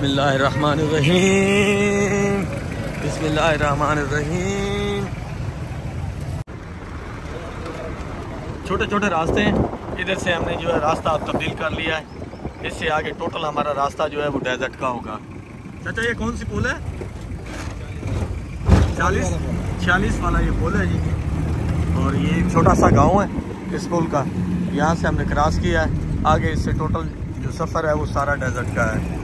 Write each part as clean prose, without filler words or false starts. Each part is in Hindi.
बिस्मिल्लाहिर्रहमानिर्रहीम, बिस्मिल्लाहिर्रहमानिर्रहीम। छोटे छोटे रास्ते हैं, इधर से हमने जो है रास्ता तब्दील कर लिया है। इससे आगे टोटल हमारा रास्ता जो है वो डेजर्ट का होगा। चाचा ये कौन सी पुल है? 46 वाला ये पुल है जी। और ये एक छोटा सा गांव है इस पुल का, यहाँ से हमने क्रॉस किया है। आगे इससे टोटल जो सफ़र है वो सारा डेजर्ट का है।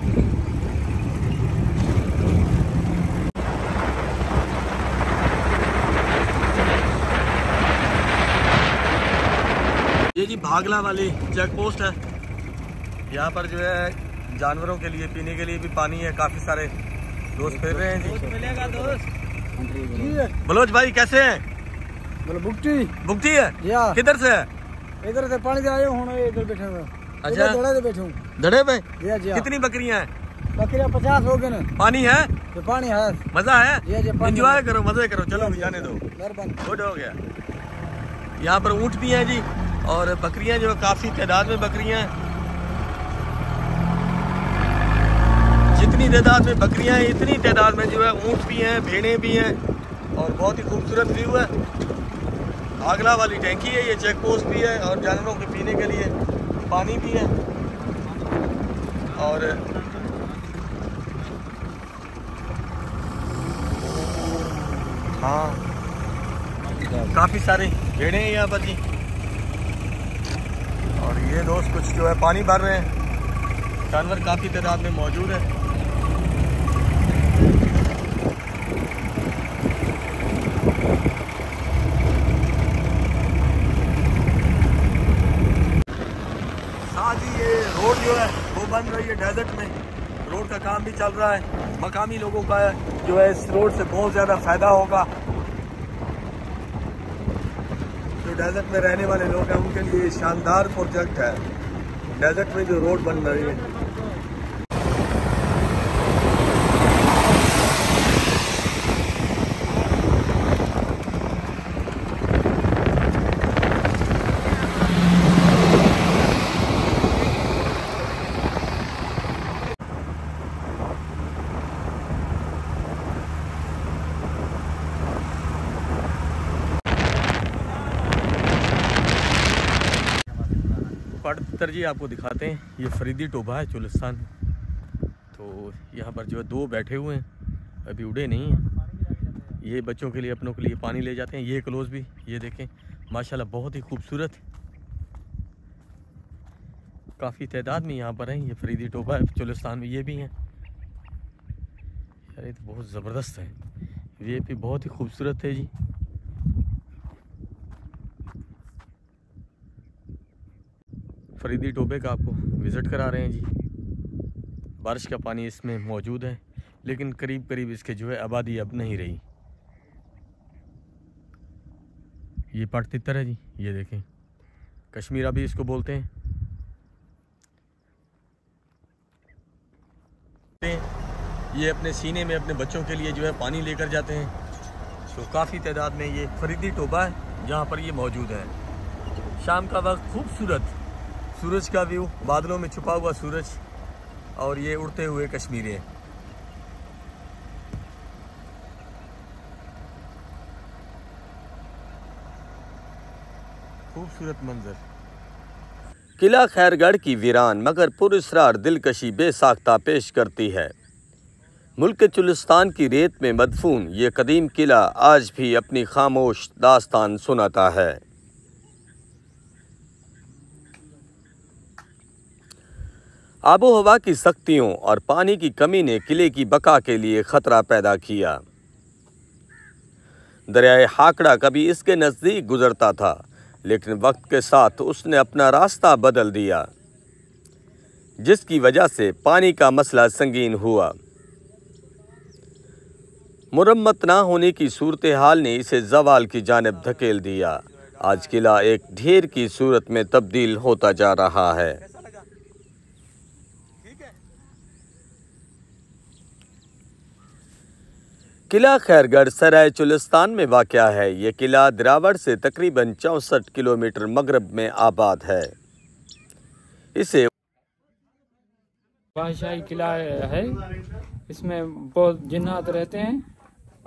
ये जी भागला वाली चेक पोस्ट है। यहाँ पर जो है जानवरों के लिए पीने के लिए भी पानी है। काफ़ी सारे दोस्त फिर रहे हैं जी। मिलेगा दोस्त। बलोच भाई कैसे हैं? बुकटी है। किधर से है? इधर से पानी से आए हूं, इधर बैठे हुए। अच्छा धड़े पे बैठे हूं। धड़े पे? जी। कितनी बकरियां हैं? बकरियां 50 हो गए ना। पानी है? तो पानी है। मजा है? एंजॉय करो, मजे करो। चलो जाने दो, गुड हो गया। यहाँ पर ऊँट भी हैं जी, और बकरियां जो काफ़ी तादाद में बकरियां हैं। जितनी तादाद में बकरियां हैं इतनी तादाद में जो है ऊँट भी हैं, भेड़ें भी हैं, और बहुत ही खूबसूरत व्यू है। आगला वाली टैंकी है, ये चेक पोस्ट भी है, और जानवरों के पीने के लिए पानी भी है। और हाँ, काफ़ी सारे भेड़ें हैं यहाँ पर जी। और ये दोस्त कुछ जो है पानी भर रहे हैं। जानवर काफ़ी तादाद में मौजूद है। साथ ही ये रोड जो है वो बन रही है डेजर्ट में। रोड का काम भी चल रहा है। मकामी लोगों का जो है इस रोड से बहुत ज़्यादा फ़ायदा होगा। जो डेजर्ट में रहने वाले लोग हैं उनके लिए शानदार प्रोजेक्ट है डेजर्ट में जो रोड बन रही है। जी आपको दिखाते हैं, ये फरीदी टोबा है चुलिस्तान। तो यहाँ पर जो है दो बैठे हुए हैं, अभी उड़े नहीं हैं। ये बच्चों के लिए, अपनों के लिए पानी ले जाते हैं। ये क्लोज भी, ये देखें माशाल्लाह बहुत ही खूबसूरत, काफ़ी तादाद में यहाँ पर हैं। ये फरीदी टोबा है चुलिस्तान में, ये भी हैं यार। ये तो बहुत ज़बरदस्त है, ये भी बहुत ही खूबसूरत है जी। फरीदी टोबे का आपको विज़िट करा रहे हैं जी। बारिश का पानी इसमें मौजूद है, लेकिन करीब करीब इसके जो है आबादी अब नहीं रही। ये पट तितर है जी, ये देखें, कश्मीरा भी इसको बोलते हैं। ये अपने सीने में अपने बच्चों के लिए जो है पानी लेकर जाते हैं। तो काफ़ी तादाद में ये फरीदी टोबा है जहाँ पर ये मौजूद है। शाम का वक्त खूबसूरत सूरज का व्यू, बादलों में छुपा हुआ सूरज, और ये उड़ते हुए कश्मीरे। खूबसूरत मंजर। किला खैरगढ़ की वीरान मगर पुरअसरार दिलकशी बेसाख्ता पेश करती है। मुल्क चुलिस्तान की रेत में मदफून ये कदीम किला आज भी अपनी खामोश दास्तान सुनाता है। आबो हवा की सख्तियों और पानी की कमी ने किले की बका के लिए ख़तरा पैदा किया। दरियाए हाकड़ा कभी इसके नज़दीक गुज़रता था, लेकिन वक्त के साथ उसने अपना रास्ता बदल दिया, जिसकी वजह से पानी का मसला संगीन हुआ। मुरम्मत ना होने की सूरत हाल ने इसे ज़वाल की जानिब धकेल दिया। आज किला एक ढेर की सूरत में तब्दील होता जा रहा है। किला खैरगढ़ सराय चुलिस्तान में वाक़या है। ये किला दिरावड़ से तकरीबन 64 किलोमीटर मगरब में आबाद है। इसे बादशाही किला है, इसमें बहुत जिन्नात रहते हैं।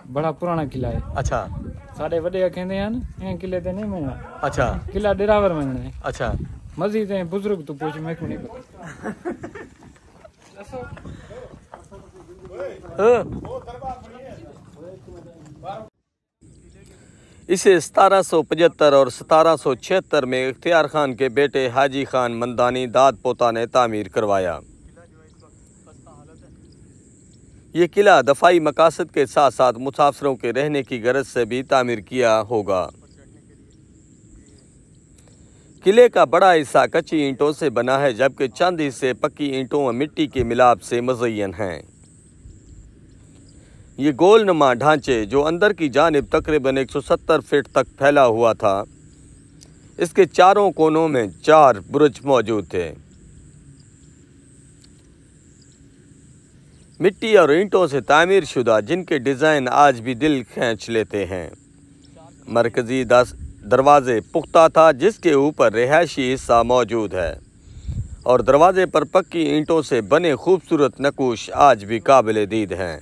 बड़ा पुराना किला है। अच्छा साढ़े वड्डे कहते हैं किले ते नहीं मिलना। अच्छा किला डेरावर मिलना है। अच्छा मस्जिद है बुजुर्ग तो पूछ मैं क्यों नहीं पता। इसे 1775 और 1776 में इख्तियार खान के बेटे हाजी खान मंदानी दाद पोता ने तामीर करवाया। ये किला दफाई मकासद के साथ साथ मुसाफिरों के रहने की गरज से भी तामीर किया होगा। किले का बड़ा हिस्सा कच्ची ईंटों से बना है, जबकि चंद हिस्से पक्की ईंटों व मिट्टी के मिलाप से मुज़य्यन हैं। ये गोलनुमा ढांचे जो अंदर की जानिब तकरीबन 170 फीट तक फैला हुआ था, इसके चारों कोनों में 4 बुरुज मौजूद थे। मिट्टी और ईंटों से तामीर शुदा, जिनके डिज़ाइन आज भी दिल खींच लेते हैं। मरकजी दरवाजे पुख्ता था, जिसके ऊपर रिहायशी हिस्सा मौजूद है, और दरवाजे पर पक्की ईंटों से बने खूबसूरत नक्श आज भी काबिल दीद हैं।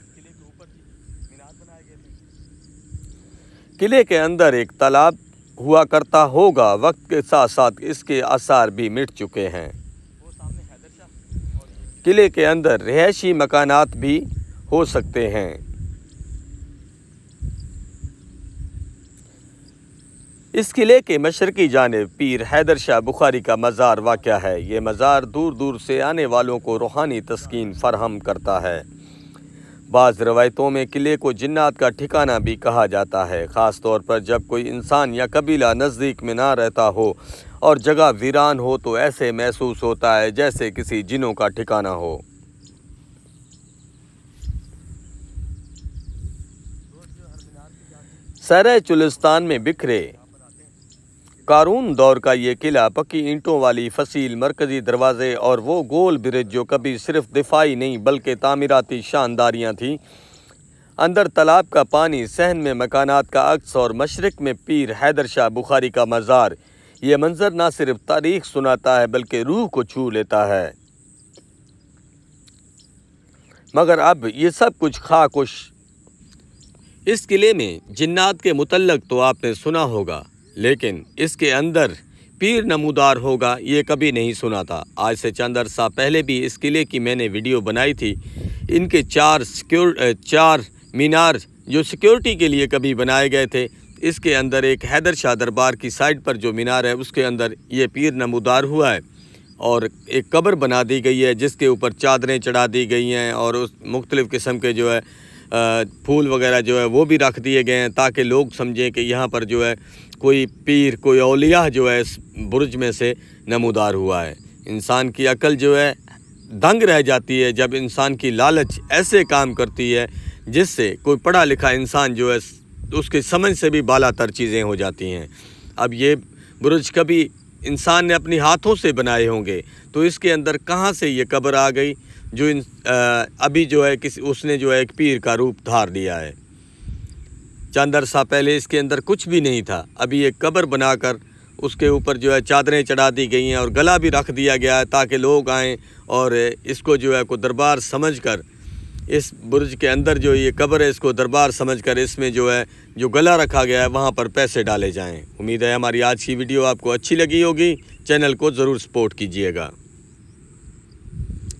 किले के अंदर एक तालाब हुआ करता होगा, वक्त के साथ साथ इसके आसार भी मिट चुके हैं। किले के अंदर रिहायशी मकानात भी हो सकते हैं। इस किले के मशरकी जानिब पीर हैदर शाह बुखारी का मज़ार वाक़या है। ये मज़ार दूर दूर से आने वालों को रूहानी तस्कीन फराहम करता है। बाज़ रवायतों में किले को जिन्नात का ठिकाना भी कहा जाता है, ख़ास तौर पर जब कोई इंसान या कबीला नज़दीक में ना रहता हो और जगह वीरान हो तो ऐसे महसूस होता है जैसे किसी जिनों का ठिकाना हो। सरे चुलिस्तान में बिखरे कारून दौर का ये किला पक्की ईंटों वाली फसील मरकजी दरवाजे और वो गोल ब्रिज जो कभी सिर्फ दिफाई नहीं बल्कि तामीराती शानदारियाँ थीं, अंदर तालाब का पानी, सहन में मकानात का अक्स और मशरिक में पीर हैदर शाह बुखारी का मज़ार, ये मंजर ना सिर्फ तारीख सुनाता है बल्कि रूह को छू लेता है। मगर अब ये सब कुछ खाकुश। इस किले में जिन्नात के मुतल्लक तो आपने सुना होगा, लेकिन इसके अंदर पीर नमूदार होगा ये कभी नहीं सुना था। आज से चंद अरसा पहले भी इस किले की मैंने वीडियो बनाई थी। इनके 4 मीनार जो सिक्योरिटी के लिए कभी बनाए गए थे, इसके अंदर एक हैदर शाह दरबार की साइड पर जो मीनार है उसके अंदर ये पीर नमूदार हुआ है, और एक कब्र बना दी गई है जिसके ऊपर चादरें चढ़ा दी गई हैं, और उस मुख्तलिफ़ किस्म के जो है फूल वगैरह जो है वो भी रख दिए गए हैं, ताकि लोग समझें कि यहाँ पर जो है कोई पीर, कोई औलिया जो है इस बुर्ज में से नमूदार हुआ है। इंसान की अकल जो है दंग रह जाती है जब इंसान की लालच ऐसे काम करती है जिससे कोई पढ़ा लिखा इंसान जो है उसकी समझ से भी बालातर चीज़ें हो जाती हैं। अब ये बुर्ज कभी इंसान ने अपने हाथों से बनाए होंगे, तो इसके अंदर कहाँ से ये कब्र आ गई जो अभी जो है उसने जो है एक पीर का रूप धार लिया है। चंद अरसा पहले इसके अंदर कुछ भी नहीं था, अभी एक कब्र बनाकर उसके ऊपर जो है चादरें चढ़ा दी गई हैं और गला भी रख दिया गया है ताकि लोग आएँ और इसको जो है को दरबार समझकर, इस बुर्ज के अंदर जो ये कब्र है इसको दरबार समझकर इसमें जो है जो गला रखा गया है वहाँ पर पैसे डाले जाएं। उम्मीद है हमारी आज की वीडियो आपको अच्छी लगी होगी। चैनल को ज़रूर सपोर्ट कीजिएगा,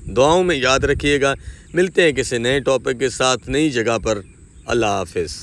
दुआओं में याद रखिएगा। मिलते हैं किसी नए टॉपिक के साथ नई जगह पर। अल्लाह हाफिज़।